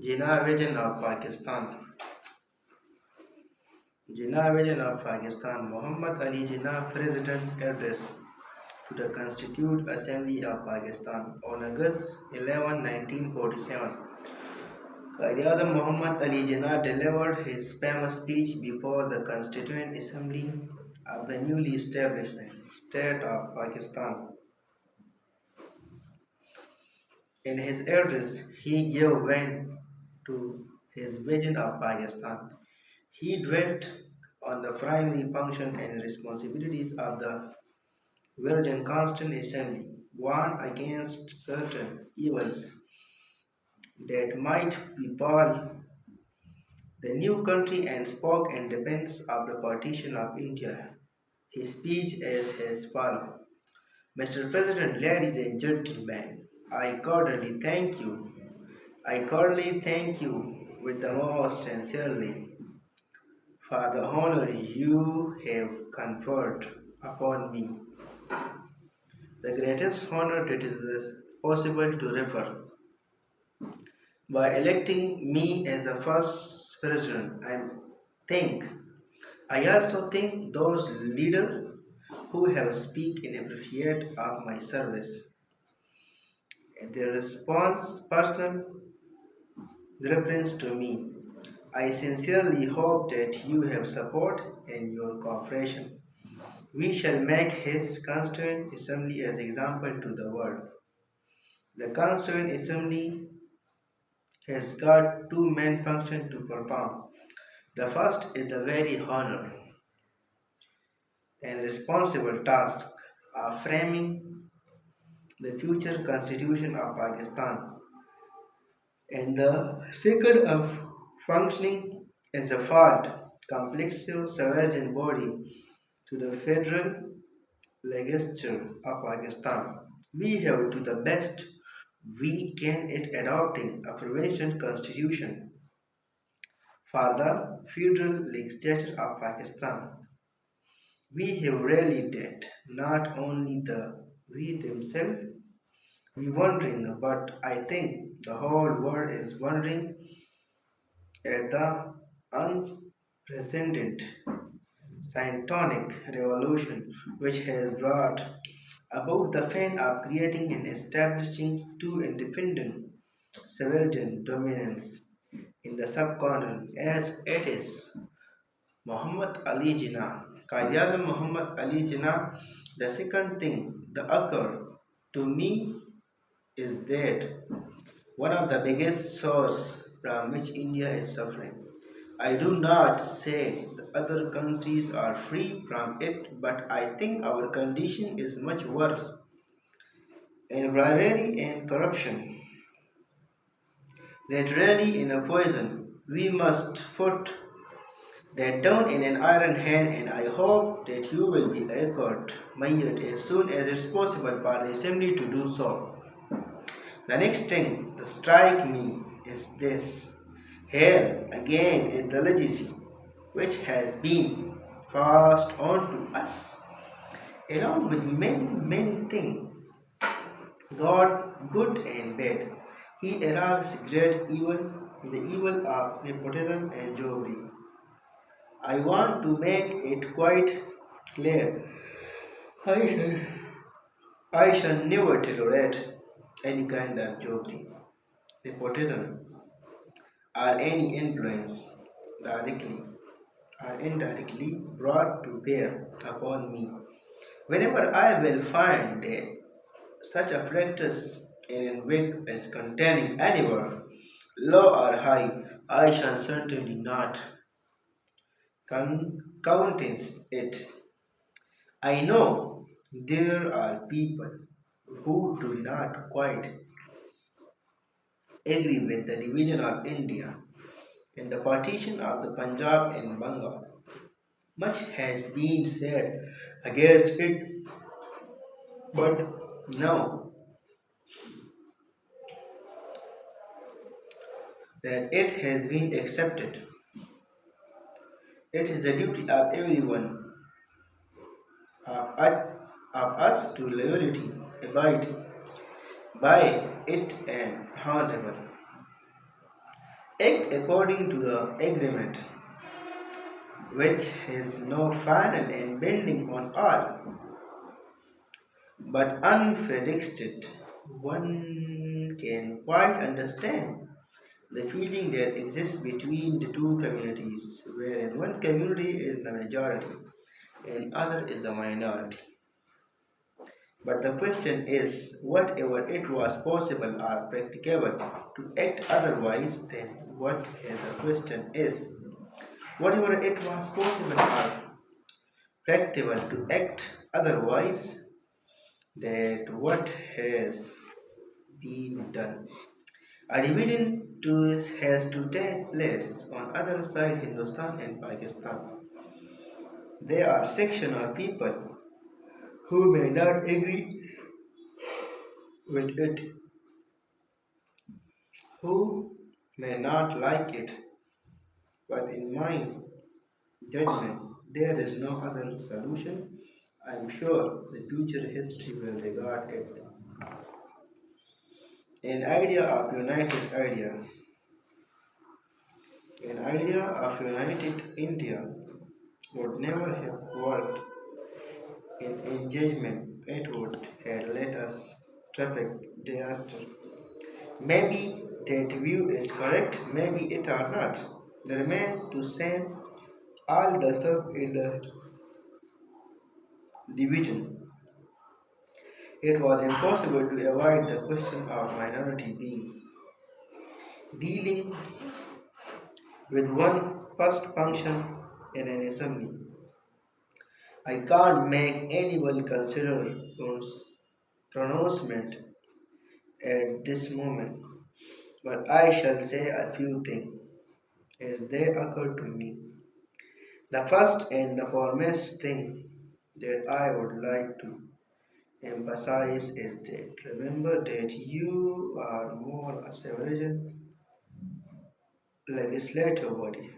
Jinnah Vision of Pakistan. Jinnah Vision of Pakistan. Muhammad Ali Jinnah President Address to the Constituent Assembly of Pakistan on August 11, 1947. Quaid-e-Azam Muhammad Ali Jinnah delivered his famous speech before the Constituent Assembly of the newly established state of Pakistan. In his address, he gave vent to his vision of Pakistan. He dwelt on the primary function and responsibilities of the Virgin Constant Assembly, warned against certain evils that might befall the new country, and spoke in defense of the partition of India. His speech is as follows: Mr. President, ladies and gentlemen, I cordially thank you with the most sincerely for the honor you have conferred upon me, the greatest honor that is possible to refer, by electing me as the first president. Think I also think those leaders who have speak in appreciate of my service. Their response personal reference to me. I sincerely hope that you have support and your cooperation. We shall make his Constituent Assembly as example to the world. The Constituent Assembly has got two main functions to perform. The first is the very honor and responsible task of framing the future constitution of Pakistan, and the second of functioning as a fault complex sovereign body to the federal legislature of Pakistan. We have to the best we can at adopting a provincial constitution for the federal legislature of Pakistan. We have really that not only the we themselves we wondering, but I think the whole world is wondering at the unprecedented scientific revolution which has brought about the feat of creating and establishing two independent sovereign dominions in the subcontinent as it is. Muhammad Ali Jinnah, Qaid-e-Azam Muhammad Ali Jinnah, the second thing that occurred to me is that one of the biggest sources from which India is suffering. I do not say the other countries are free from it, but I think our condition is much worse. In bribery and corruption, that really in a poison, we must put that down in an iron hand, and I hope that you will be made as soon as it's possible for the assembly to do so. The next thing that strikes me is this. Here again is the legacy which has been passed on to us, along with many things, God, good and bad. He arrives great evil, the evil of nepotism and jewelry. I want to make it quite clear. I, I shall never tolerate any kind of jewelry, nepotism, or any influence directly or indirectly brought to bear upon me. Whenever I will find that such a practice in a book is containing anywhere, low or high, I shall certainly not countenance it. I know there are people who do not quite agree with the division of India and the partition of the Punjab and Bengal. Much has been said against it, but now that it has been accepted, it is the duty of everyone of, of us to loyalty abide by it and honorable. Act according to the agreement, which is no final and binding on all, but unpredicted. One can quite understand the feeling that exists between the two communities, wherein one community is the majority and other is the minority. But the question is, whatever it was possible or practicable to act otherwise, then what is the question is, whatever it was possible or practicable to act otherwise, that what has been done. A division has to take place on other side Hindustan and Pakistan. There are sections of people who may not agree with it, who may not like it, but in my judgment, there is no other solution. I am sure the future history will regard it an idea of united idea, an idea of united India would never have worked in engagement. It would have led us traffic disaster. Maybe that view is correct, maybe it are not. The remain to send all the sub in the division. It was impossible to avoid the question of minority being dealing with one first function in an assembly. I can't make anyone consider pronouncement at this moment, but I shall say a few things as they occur to me. The first and the foremost thing that I would like to emphasize is that remember that you are more a sovereign legislative body.